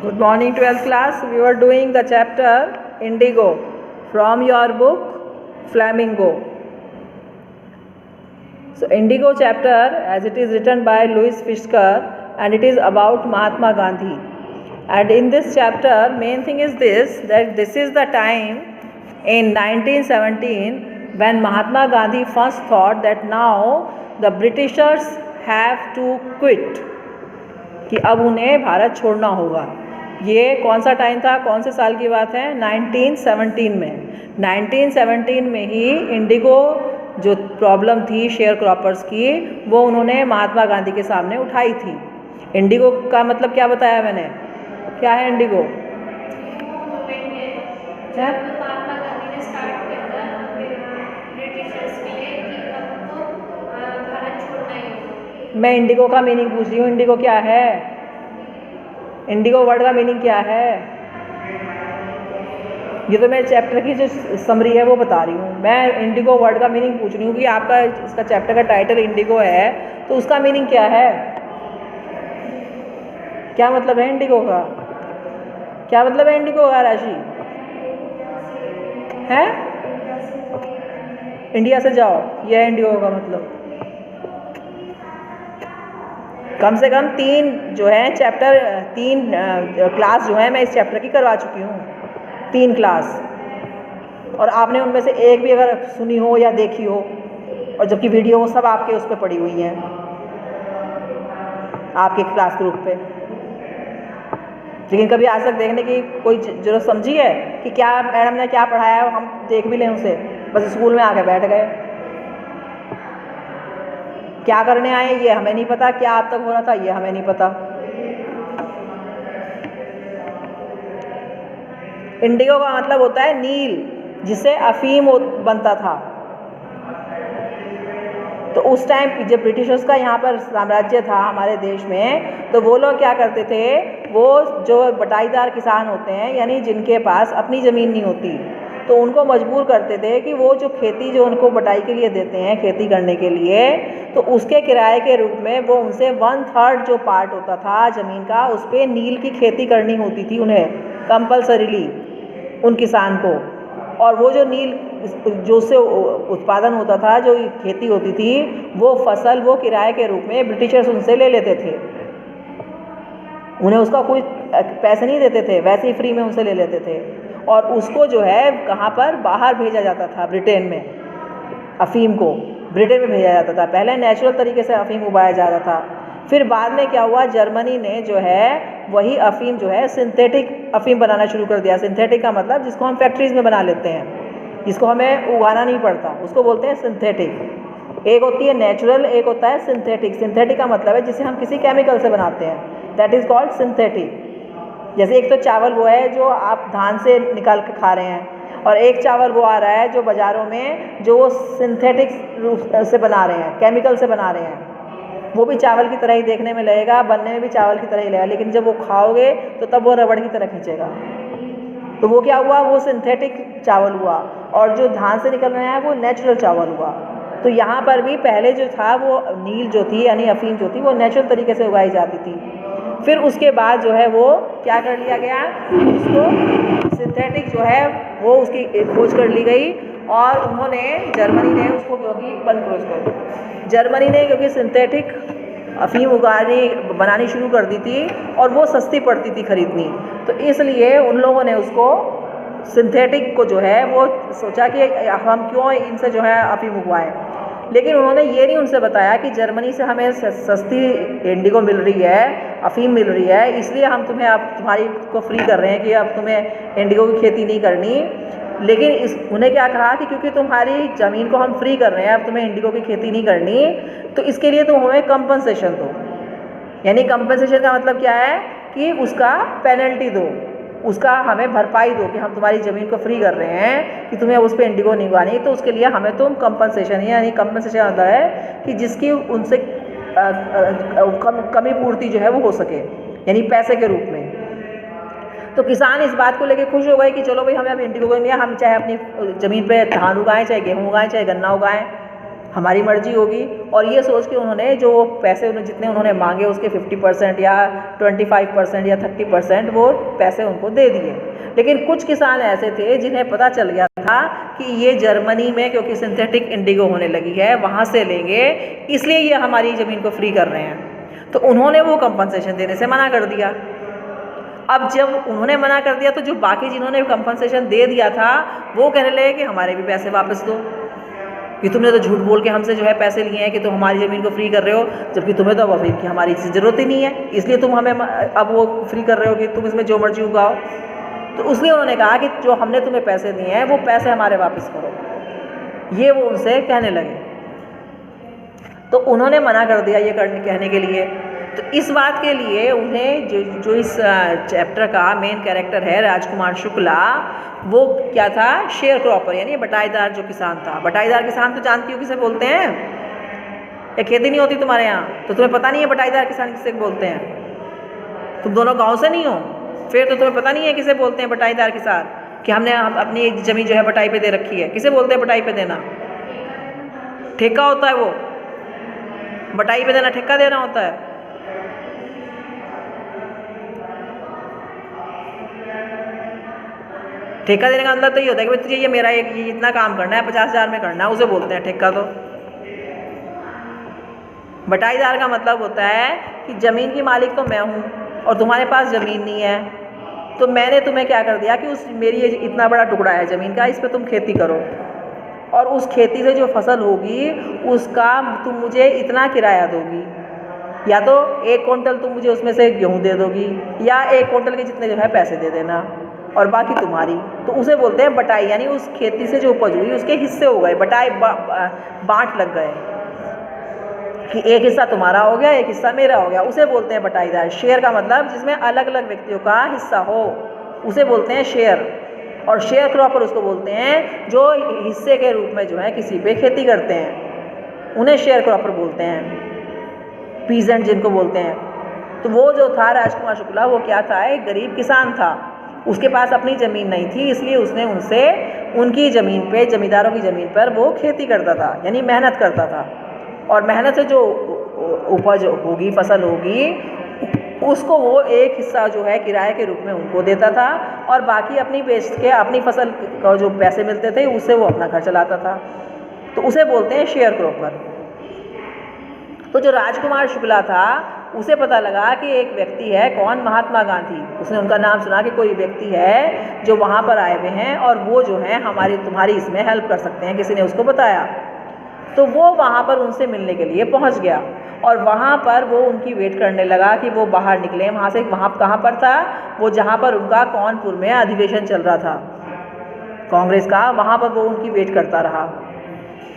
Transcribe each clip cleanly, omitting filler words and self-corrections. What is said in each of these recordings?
Good morning, 12th class. We were doing the chapter Indigo from your book Flamingo. So, Indigo chapter, as it is written by Louis Fishker, and it is about Mahatma Gandhi. And in this chapter, main thing is this, that this is the time in 1917 when Mahatma Gandhi first thought that now the Britishers have to quit, कि अब उन्हें भारत छोड़ना होगा। ये कौन सा time था, कौन से साल की बात है? 1917 में। 1917 में ही इंडिगो जो प्रॉब्लम थी शेयर क्रॉपर्स की, वो उन्होंने महात्मा गांधी के सामने उठाई थी। इंडिगो का मतलब क्या बताया मैंने? क्या है इंडिगो? मैं इंडिगो का मीनिंग पूछ रही हूँ। इंडिगो क्या है? इंडिगो वर्ड का मीनिंग क्या है? ये तो मैं चैप्टर की जो समरी है वो बता रही हूँ। मैं इंडिगो वर्ड का मीनिंग पूछ रही हूँ कि आपका इसका चैप्टर का टाइटल इंडिगो है, तो उसका मीनिंग क्या है? क्या मतलब है इंडिगो का? क्या मतलब है इंडिगो का, राशि? है इंडिया से जाओ, यह है इंडिगो का मतलब। कम से कम 3 जो है चैप्टर, 3 क्लास जो है मैं इस चैप्टर की करवा चुकी हूँ, 3 क्लास, और आपने उनमें से एक भी अगर सुनी हो या देखी हो, और जबकि वीडियो वो सब आपके उस पर पड़ी हुई हैं, आपके क्लास ग्रुप पे। लेकिन कभी आज तक देखने की कोई जरूरत समझी है कि क्या मैडम ने क्या पढ़ाया है हम देख भी लें उसे? बस स्कूल में आके बैठ गए। क्या करने आए ये हमें नहीं पता, क्या अब तक हो रहा था ये हमें नहीं पता। इंडिगो का मतलब होता है नील, जिससे अफीम बनता था। तो उस टाइम जब ब्रिटिशर्स का यहाँ पर साम्राज्य था हमारे देश में, तो वो लोग क्या करते थे, वो जो बटाईदार किसान होते हैं, यानी जिनके पास अपनी ज़मीन नहीं होती, तो उनको मजबूर करते थे कि वो जो खेती जो उनको बटाई के लिए देते हैं खेती करने के लिए, तो उसके किराए के रूप में वो उनसे 1/3 जो पार्ट होता था ज़मीन का, उस पर नील की खेती करनी होती थी उन्हें कंपल्सरीली, उन किसान को। और वो जो नील जो से उत्पादन होता था, जो खेती होती थी, वो फसल वो किराए के रूप में ब्रिटिशर्स उनसे ले लेते थे। उन्हें उसका कोई पैसे नहीं देते थे, वैसे ही फ्री में उनसे ले लेते थे। और उसको जो है कहाँ पर बाहर भेजा जाता था, ब्रिटेन में। अफ़ीम को ब्रिटेन में भेजा जाता था। पहले नेचुरल तरीके से अफ़ीम उगाया जा रहा था, फिर बाद में क्या हुआ, जर्मनी ने जो है वही अफ़ीम जो है सिंथेटिक अफ़ीम बनाना शुरू कर दिया। सिंथेटिक का मतलब जिसको हम फैक्ट्रीज़ में बना लेते हैं, जिसको हमें उगाना नहीं पड़ता, उसको बोलते हैं सिंथेटिक। एक होती है नेचुरल, एक होता है सिंथेटिक। सिंथेटिक का मतलब है जिसे हम किसी केमिकल से बनाते हैं, दैट इज़ कॉल्ड सिंथेटिक। जैसे एक तो चावल वो है जो आप धान से निकाल के खा रहे हैं, और एक चावल वो आ रहा है जो बाज़ारों में जो वो सिंथेटिक रूप से बना रहे हैं, केमिकल से बना रहे हैं। वो भी चावल की तरह ही देखने में लगेगा, बनने में भी चावल की तरह ही लगेगा, लेकिन जब वो खाओगे तो तब वो रबड़ की तरह खींचेगा। तो वो क्या हुआ, वो सिंथेटिक चावल हुआ। और जो धान से निकल रहा है वो नेचुरल चावल हुआ। तो यहाँ पर भी पहले जो था वो नील जो थी, यानी अफ़ीम जो थी, वो नेचुरल तरीके से उगाई जाती थी। फिर उसके बाद जो है वो क्या कर लिया गया, उसको सिंथेटिक जो है वो उसकी खोज कर ली गई, और उन्होंने जर्मनी ने उसको क्योंकि बंद खोज कर जर्मनी ने क्योंकि सिंथेटिक अफ़ीम बनानी शुरू कर दी थी, और वो सस्ती पड़ती थी खरीदनी, तो इसलिए उन लोगों ने उसको सिंथेटिक को जो है वो सोचा कि हम क्यों इनसे जो है अफ़ीम उगवाएं। लेकिन उन्होंने ये नहीं उनसे बताया कि जर्मनी से हमें सस्ती इंडिगो मिल रही है, अफ़ीम मिल रही है, इसलिए हम तुम्हें अब तुम्हारी को फ्री कर रहे हैं कि अब तुम्हें इंडिगो की खेती नहीं करनी। लेकिन उन्हें क्या कहा कि क्योंकि तुम्हारी ज़मीन को हम फ्री कर रहे हैं, अब तुम्हें इंडिगो की खेती नहीं करनी, तो इसके लिए तुम हमें कंपनसेशन दो। यानी कंपनसेशन का मतलब क्या है कि उसका पेनल्टी दो, उसका हमें भरपाई दो कि हम तुम्हारी ज़मीन को फ्री कर रहे हैं कि तुम्हें उस पर इंडिगो नहीं उगानी, तो उसके लिए हमें तुम कंपनसेशन, यानी कंपनसेशन आता है कि जिसकी उनसे कमी पूर्ति जो है वो हो सके, यानी पैसे के रूप में। तो किसान इस बात को लेके खुश हो गए कि चलो भाई हमें अब इंडिगो नहीं है, हम चाहे अपनी ज़मीन पे धान उगाएं, चाहे गेहूँ उगाएं, चाहे गन्ना उगाएं, हमारी मर्जी होगी। और ये सोच के उन्होंने जो पैसे जितने उन्होंने मांगे उसके 50% या 25% या 30% वो पैसे उनको दे दिए। लेकिन कुछ किसान ऐसे थे जिन्हें पता चल गया था कि ये जर्मनी में क्योंकि सिंथेटिक इंडिगो होने लगी है वहाँ से लेंगे, इसलिए ये हमारी ज़मीन को फ्री कर रहे हैं। तो उन्होंने वो कंपनसेशन देने से मना कर दिया। अब जब उन्होंने मना कर दिया तो जो बाकी जिन्होंने कंपनसेशन दे दिया था वो कहने लगे कि हमारे भी पैसे वापस दो, कि तुमने तो झूठ बोल के हमसे जो है पैसे लिए हैं कि तुम हमारी ज़मीन को फ्री कर रहे हो, जबकि तुम्हें तो अब अफीम की हमारी ज़रूरत ही नहीं है, इसलिए तुम हमें अब वो फ्री कर रहे हो कि तुम इसमें जो मर्जी उगाओ। तो इसलिए उन्होंने कहा कि जो हमने तुम्हें पैसे दिए हैं वो पैसे हमारे वापस करो, ये वो उनसे कहने लगे। तो उन्होंने मना कर दिया ये कहने के लिए। तो इस बात के लिए उन्हें जो इस चैप्टर का मेन कैरेक्टर है राजकुमार शुक्ला, वो क्या था, शेयर क्रॉपर यानी बटाईदार जो किसान था। बटाईदार किसान तो जानती हो किसे बोलते हैं? या खेती नहीं होती तुम्हारे यहाँ तो तुम्हें पता नहीं है बटाईदार किसान किसे बोलते हैं? तुम दोनों गांव से नहीं हो, फिर तो तुम्हें पता नहीं है किसे बोलते हैं बटाईदार किसान, कि हमने अपनी एक ज़मीन जो है बटाई पे दे रखी है। किसे बोलते हैं बटाई पे देना? ठेका होता है, वो बटाई पे देना ठेका देना होता है। ठेका देने का मतलब तो ये होता है कि भाई तुझे ये मेरा ये इतना काम करना है, 50,000 में करना है, उसे बोलते हैं ठेका। तो बटाईदार का मतलब होता है कि ज़मीन की मालिक तो मैं हूँ और तुम्हारे पास ज़मीन नहीं है, तो मैंने तुम्हें क्या कर दिया कि मेरी ये इतना बड़ा टुकड़ा है ज़मीन का, इस पर तुम खेती करो और उस खेती से जो फसल होगी उसका तुम मुझे इतना किराया दोगी, या तो 1 क्विंटल तुम मुझे उसमें से गेहूँ दे दोगी या 1 क्विंटल के जितने जो है पैसे दे देना और बाकी तुम्हारी। तो उसे बोलते हैं बटाई, यानी उस खेती से जो उपज हुई उसके हिस्से हो गए, बटाई बाँट लग गए कि एक हिस्सा तुम्हारा हो गया एक हिस्सा मेरा हो गया, उसे बोलते हैं बटाईदार। शेयर का मतलब जिसमें अलग अलग व्यक्तियों का हिस्सा हो उसे बोलते हैं शेयर। और शेयर क्रॉपर उसको बोलते हैं जो हिस्से के रूप में जो है किसी पे खेती करते हैं, उन्हें शेयर क्रॉपर बोलते हैं, पीजेंट जिनको बोलते हैं। तो वो जो था राजकुमार शुक्ला, वो क्या था, एक गरीब किसान था, उसके पास अपनी ज़मीन नहीं थी, इसलिए उसने उनसे उनकी ज़मीन पे, ज़मींदारों की ज़मीन पर वो खेती करता था, यानी मेहनत करता था। और मेहनत से जो उपज होगी, फसल होगी, उसको वो एक हिस्सा जो है किराए के रूप में उनको देता था और बाकी अपनी बेच के अपनी फसल का जो पैसे मिलते थे उससे वो अपना घर चलाता था। तो उसे बोलते हैं शेयर क्रॉपर। तो जो राजकुमार शुक्ला था उसे पता लगा कि एक व्यक्ति है, कौन, महात्मा गांधी। उसने उनका नाम सुना कि कोई व्यक्ति है जो वहाँ पर आए हुए हैं और वो जो है तुम्हारी इसमें हेल्प कर सकते हैं, किसी ने उसको बताया। तो वो वहाँ पर उनसे मिलने के लिए पहुँच गया और वहाँ पर वो उनकी वेट करने लगा कि वो बाहर निकले वहाँ से। वहाँ कहाँ पर था वो, जहाँ पर उनका कानपुर में अधिवेशन चल रहा था कांग्रेस का, वहाँ पर वो उनकी वेट करता रहा।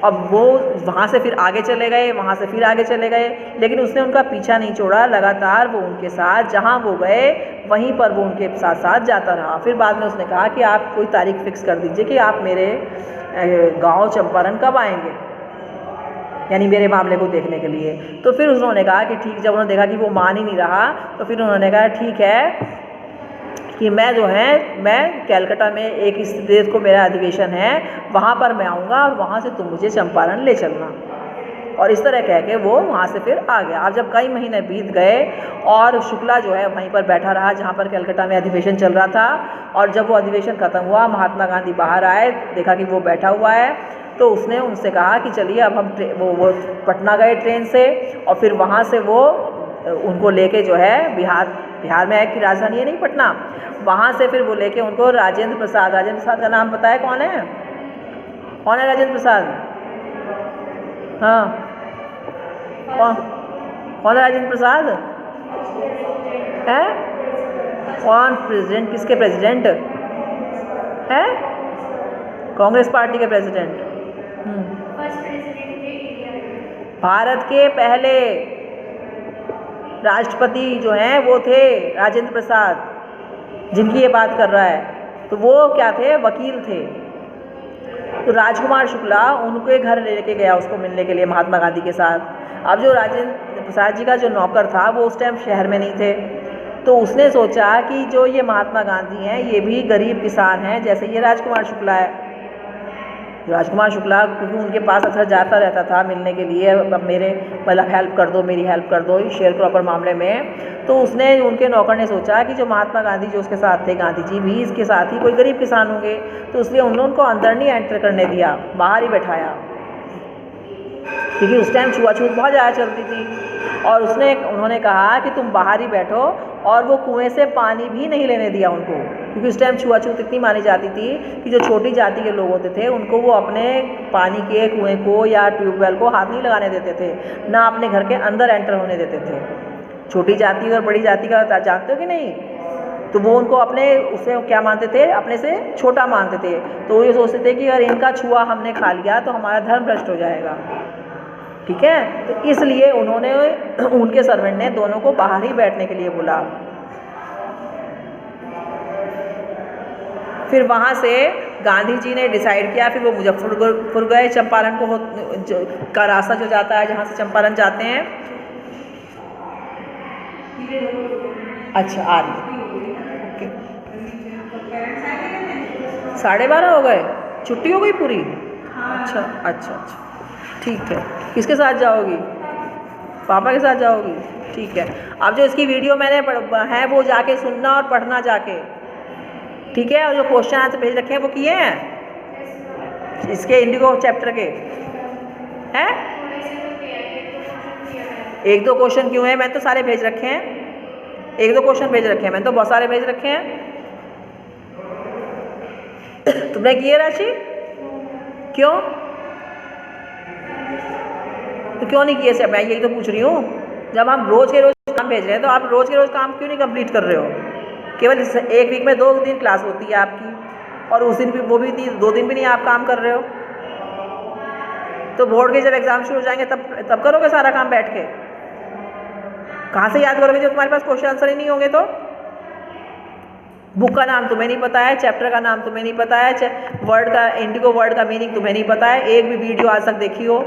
अब वो वहाँ से फिर आगे चले गए, वहाँ से फिर आगे चले गए, लेकिन उसने उनका पीछा नहीं छोड़ा, लगातार वो उनके साथ जहाँ वो गए वहीं पर वो उनके साथ साथ जाता रहा। फिर बाद में उसने कहा कि आप कोई तारीख फिक्स कर दीजिए कि आप मेरे गांव चंपारण कब आएंगे, यानी मेरे मामले को देखने के लिए। तो फिर उन्होंने कहा कि ठीक। जब उन्होंने देखा कि वो मान ही नहीं रहा तो फिर उन्होंने कहा ठीक है कि मैं जो है मैं कलकत्ता में एक इस देश को मेरा अधिवेशन है, वहाँ पर मैं आऊँगा और वहाँ से तुम मुझे चंपारण ले चलना। और इस तरह कह के वो वहाँ से फिर आ गया। अब जब कई महीने बीत गए और शुक्ला जो है वहीं पर बैठा रहा जहाँ पर कलकत्ता में अधिवेशन चल रहा था, और जब वो अधिवेशन ख़त्म हुआ, महात्मा गांधी बाहर आए, देखा कि वो बैठा हुआ है, तो उसने उनसे कहा कि चलिए अब हम वो पटना गए ट्रेन से, और फिर वहाँ से वो उनको लेके जो है बिहार में है कि राजधानी है नहीं पटना, वहाँ से फिर वो लेके उनको राजेंद्र प्रसाद का नाम पता है कौन है? कौन है राजेंद्र प्रसाद? हाँ, कौन है राजेंद्र प्रसाद? है कौन प्रेसिडेंट? किसके प्रेसिडेंट है? कांग्रेस पार्टी के प्रेसिडेंट। भारत के पहले राष्ट्रपति जो हैं वो थे राजेंद्र प्रसाद, जिनकी ये बात कर रहा है। तो वो क्या थे? वकील थे। तो राजकुमार शुक्ला उनके घर लेके गया उसको मिलने के लिए महात्मा गांधी के साथ। अब जो राजेंद्र प्रसाद जी का जो नौकर था वो उस टाइम शहर में नहीं थे, तो उसने सोचा कि जो ये महात्मा गांधी हैं ये भी गरीब किसान हैं जैसे ये राजकुमार शुक्ला है, राजकुमार शुक्ला, क्योंकि उनके पास अक्सर जाता रहता था मिलने के लिए, अब मेरे मतलब हेल्प कर दो, मेरी हेल्प कर दो शेयर क्रॉपर मामले में। तो उसने, उनके नौकर ने सोचा कि जो महात्मा गांधी जो उसके साथ थे, गांधी जी भी इसके साथ ही कोई गरीब किसान होंगे, तो इसलिए उन्होंने उनको अंदर नहीं एंटर करने दिया, बाहर ही बैठाया, क्योंकि उस टाइम छुआछूत बहुत ज़्यादा चलती थी। और उन्होंने कहा कि तुम बाहर ही बैठो, और वो कुएं से पानी भी नहीं लेने दिया उनको, क्योंकि उस टाइम छुआछूत इतनी मानी जाती थी कि जो छोटी जाति के लोग होते थे उनको वो अपने पानी के कुएं को या ट्यूबवेल को हाथ नहीं लगाने देते थे, ना अपने घर के अंदर एंटर होने देते थे। छोटी जाति और बड़ी जाति का जानते हो कि नहीं? तो वो उनको अपने उसे क्या मानते थे, अपने से छोटा मानते थे। तो वो ये सोचते थे कि अगर इनका छुआ हमने खा लिया तो हमारा धर्म भ्रष्ट हो जाएगा, ठीक है। तो इसलिए उन्होंने, उनके सर्वेंट ने दोनों को बाहर ही बैठने के लिए बोला। फिर वहाँ से गांधी जी ने डिसाइड किया, फिर वो मुजफ्फरपुर गए, चंपारण का रास्ता जो जाता है, जहाँ से चंपारण जाते हैं। अच्छा, आ रही, ओके। 12:30 हो गए, छुट्टी हो गई पूरी? अच्छा अच्छा अच्छा, ठीक है। किसके साथ जाओगी? पापा के साथ जाओगी? ठीक है। अब जो इसकी वीडियो मैंने है वो जाके सुनना और पढ़ना जाके, ठीक है। और जो क्वेश्चन आंसर भेज रखे हैं वो किए हैं इसके इंडिगो चैप्टर के हैं? 1-2 क्वेश्चन क्यों है? मैंने तो सारे भेज रखे हैं, 1-2 क्वेश्चन भेज रखे हैं, मैंने तो बहुत सारे भेज रखे हैं। तुमने किए राशि? क्यों? तो क्यों नहीं किए? से मैं यही तो पूछ रही हूँ। जब हम रोज़ के रोज़ काम भेज रहे हैं तो आप रोज़ के रोज़ काम क्यों नहीं कंप्लीट कर रहे हो? केवल एक वीक में 2 दिन क्लास होती है आपकी, और उस दिन भी, वो भी 2 दिन भी नहीं आप काम कर रहे हो। तो बोर्ड के जब एग्ज़ाम शुरू हो जाएंगे तब करोगे सारा काम बैठ के? कहाँ से याद करोगे जब तुम्हारे पास क्वेश्चन आंसर ही नहीं होंगे? तो बुक का नाम तुम्हें नहीं पता है, चैप्टर का नाम तुम्हें नहीं पता है, वर्ड का, इंडिगो वर्ड का मीनिंग तुम्हें नहीं पता है, एक भी वीडियो आज तक देखी हो,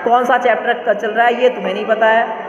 कौन सा चैप्टर चल रहा है ये तुम्हें नहीं पता है,